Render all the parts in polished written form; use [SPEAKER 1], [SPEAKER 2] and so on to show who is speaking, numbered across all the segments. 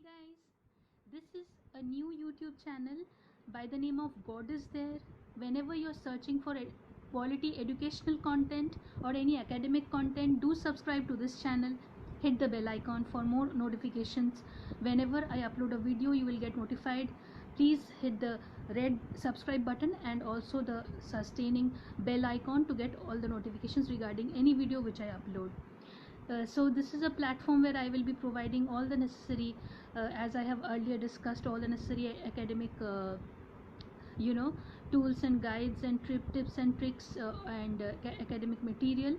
[SPEAKER 1] Guys, this is a new YouTube channel by the name of God is There. Whenever you're searching for quality educational content or any academic content, do subscribe to this channel. Hit the bell icon for more notifications. Whenever I upload a video, you will get notified. Please hit the red subscribe button and also the sustaining bell icon to get all the notifications regarding any video which I upload. So this is a platform where I will be providing all the necessary, as I have earlier discussed, all the necessary academic tools and guides and tips and tricks and academic material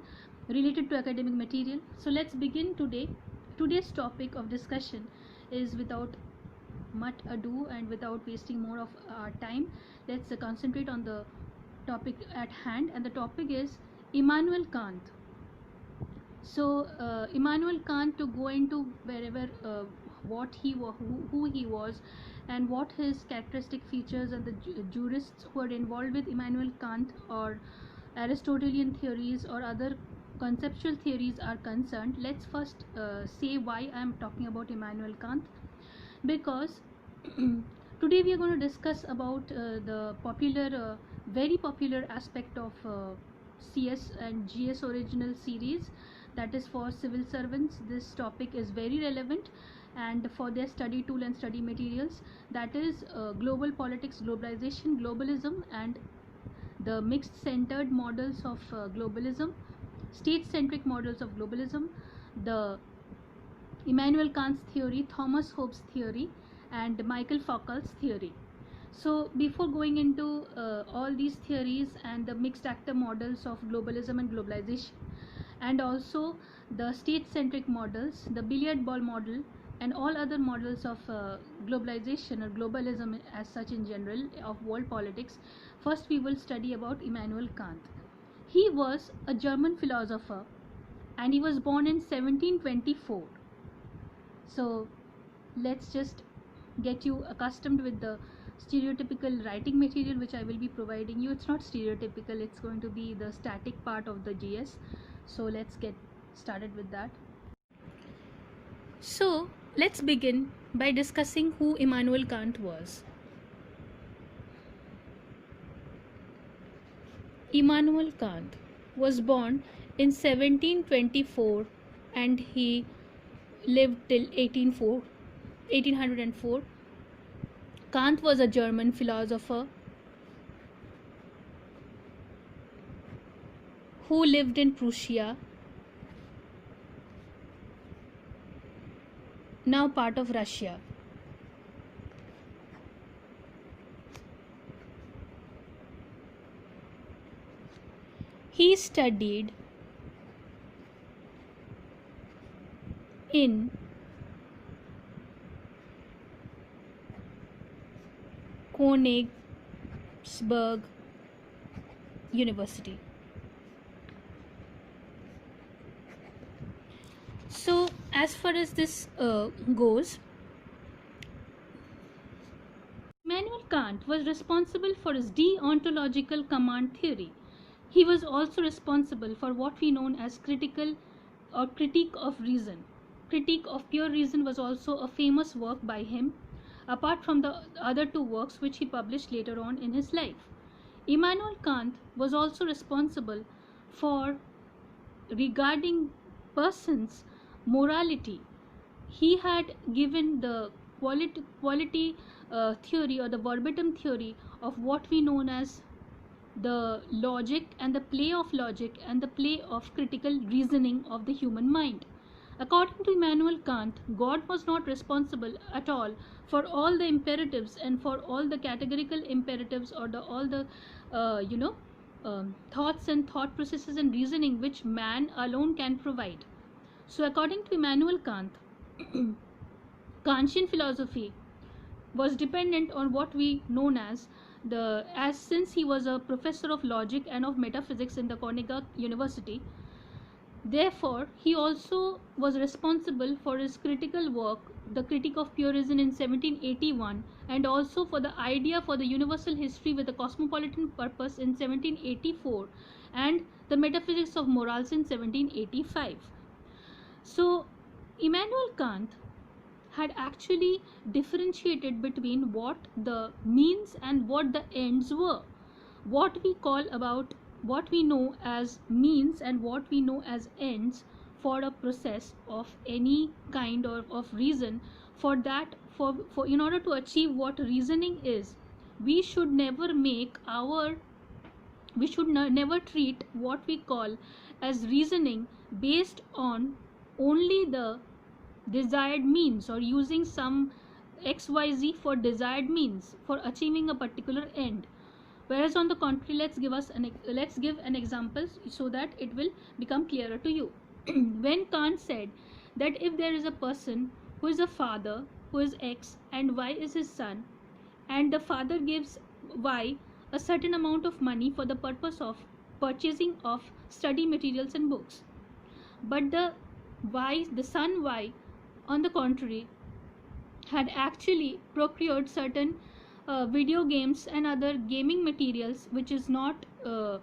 [SPEAKER 1] related to academic material. So let's begin today. Today's topic of discussion is, without much ado and without wasting more of our time, let's concentrate on the topic at hand, and the topic is Immanuel Kant. So Immanuel Kant, to go into wherever what he was, who he was, and what his characteristic features and the jurists who are involved with Immanuel Kant or Aristotelian theories or other conceptual theories are concerned, let's first say why I am talking about Immanuel Kant. Because today we are going to discuss about the popular, very popular aspect of CS and GS original series, that is for civil servants. This topic is very relevant and for their study tool and study materials, that is global politics, globalization, globalism, and the mixed centered models of globalism, state centric models of globalism, the Immanuel Kant's theory, Thomas Hobbes' theory, and Michael Foucault's theory. So before going into all these theories and the mixed actor models of globalism and globalization, and also the state-centric models, the billiard ball model, and all other models of globalization or globalism as such in general of world politics, first we will study about Immanuel Kant. He was a German philosopher and he was born in 1724. So let's just get you accustomed with the stereotypical writing material which I will be providing you. It's not stereotypical, it's going to be the static part of the GS. So let's get started with that. So let's begin by discussing who Immanuel Kant was. Immanuel Kant was born in 1724 and he lived till 1804. Kant was a German philosopher who lived in Prussia, now part of Russia. He studied in Königsberg University. So as far as this goes, Immanuel Kant was responsible for his deontological command theory. He was also responsible for what we know as critical or critique of reason. Critique of pure reason was also a famous work by him, apart from the other two works which he published later on in his life. Immanuel Kant was also responsible for regarding persons' morality. He had given the quality theory or the verbatim theory of what we know as the logic and the play of logic and the play of critical reasoning of the human mind. According to Immanuel Kant, God was not responsible at all for all the imperatives and for all the categorical imperatives or all the thoughts and thought processes and reasoning which man alone can provide. So according to Immanuel Kant, Kantian philosophy was dependent on what we known as since he was a professor of logic and of metaphysics in the Königsberg University. Therefore, he also was responsible for his critical work, the Critique of Pure Reason in 1781, and also for the idea for the universal history with a cosmopolitan purpose in 1784, and the Metaphysics of Morals in 1785. So, Immanuel Kant had actually differentiated between what the means and what the ends were. What we call about what we know as means and what we know as ends for a process of any kind or of reason, for that for in order to achieve what reasoning is, we should never make our we should never treat what we call as reasoning based on only the desired means, or using some xyz for desired means for achieving a particular end. Whereas on the contrary, let's give an example so that it will become clearer to you. When Kant said that if there is a person who is a father, who is X and Y is his son, and the father gives Y a certain amount of money for the purpose of purchasing of study materials and books, but the son Y, on the contrary, had actually procured certain video games and other gaming materials which is not uh,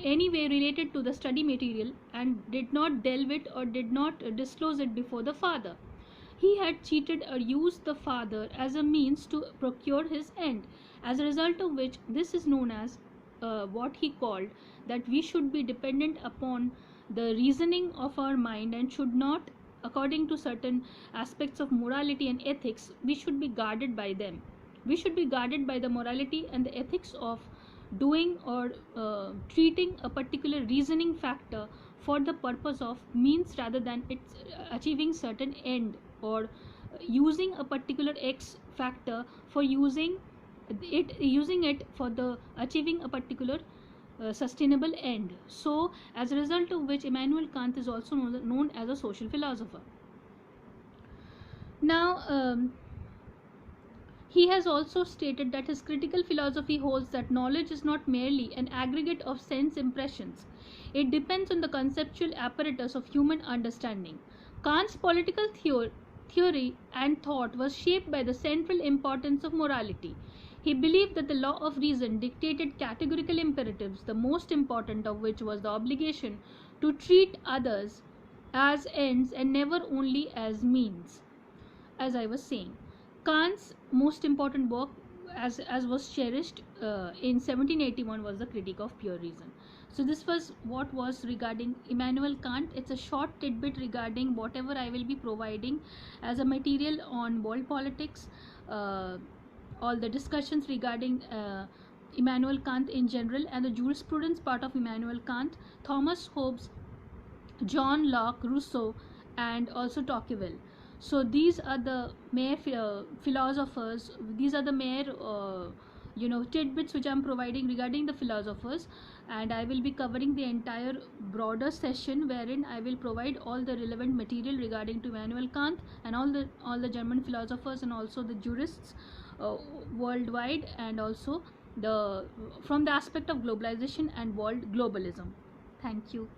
[SPEAKER 1] anyway related to the study material, and did not delve it or did not disclose it before the father. He had cheated or used the father as a means to procure his end, as a result of which this is known as what he called that we should be dependent upon the reasoning of our mind and should not, according to certain aspects of morality and ethics, we should be guarded by them. We should be guarded by the morality and the ethics of doing or treating a particular reasoning factor for the purpose of means rather than its achieving certain end, or using a particular x factor for using it for the achieving a particular sustainable end. So as a result of which, Immanuel Kant is also known as a social philosopher. Now he has also stated that his critical philosophy holds that knowledge is not merely an aggregate of sense impressions. It depends on the conceptual apparatus of human understanding. Kant's political theory and thought was shaped by the central importance of morality. He believed that the law of reason dictated categorical imperatives, the most important of which was the obligation to treat others as ends and never only as means. As I was saying, Kant's most important work, as was cherished in 1781, was the Critique of Pure Reason. So this was what was regarding Immanuel Kant. It's a short tidbit regarding whatever I will be providing as a material on world politics, all the discussions regarding Immanuel Kant in general, and the jurisprudence part of Immanuel Kant, Thomas Hobbes, John Locke, Rousseau, and also Tocqueville. So these are the mere philosophers. These are the mere tidbits which I am providing regarding the philosophers, and I will be covering the entire broader session wherein I will provide all the relevant material regarding to Immanuel Kant and all the German philosophers and also the jurists worldwide, and also from the aspect of globalization and world globalism. Thank you.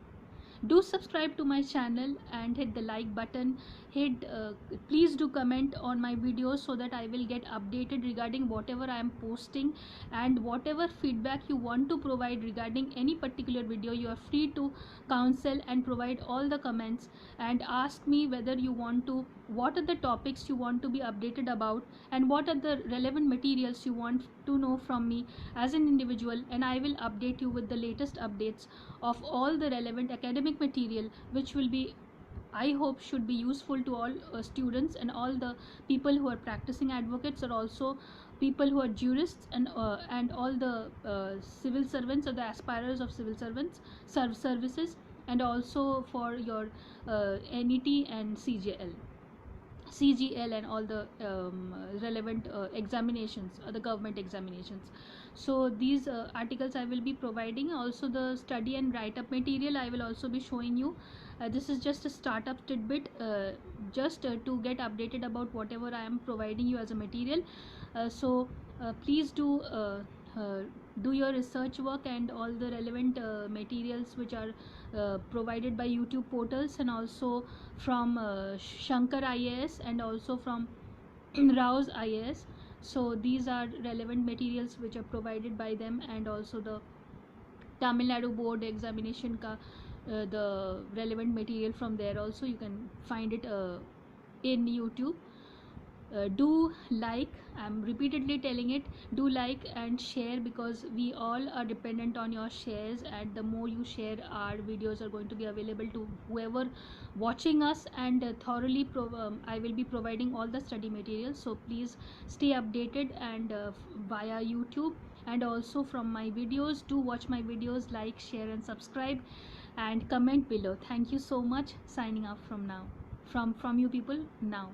[SPEAKER 1] Do subscribe to my channel and hit the like button. Please do comment on my videos so that I will get updated regarding whatever I am posting, and whatever feedback you want to provide regarding any particular video, you are free to counsel and provide all the comments and ask me whether you want to, what are the topics you want to be updated about, and what are the relevant materials you want to know from me as an individual, and I will update you with the latest updates of all the relevant academic material, which will be, I hope, should be useful to all students and all the people who are practicing advocates, or also people who are jurists, and all the civil servants or the aspirers of civil servants services, and also for your NET and CGL and all the relevant examinations, the government examinations. So these articles I will be providing. Also the study and write-up material I will also be showing you. This is just a startup tidbit, just to get updated about whatever I am providing you as a material. So please do your research work and all the relevant materials which are provided by YouTube portals, and also from Shankar IAS and also from Rao's IAS. So these are relevant materials which are provided by them, and also the Tamil Nadu board examination ka the relevant material from there also you can find it in YouTube. Do like, I'm repeatedly telling it, do like and share, because we all are dependent on your shares, and the more you share, our videos are going to be available to whoever watching us, and thoroughly I will be providing all the study materials. So please stay updated, and via YouTube, and also from my videos. Do watch my videos, like, share and subscribe, and comment below. Thank you so much. Signing off from now, from you people now.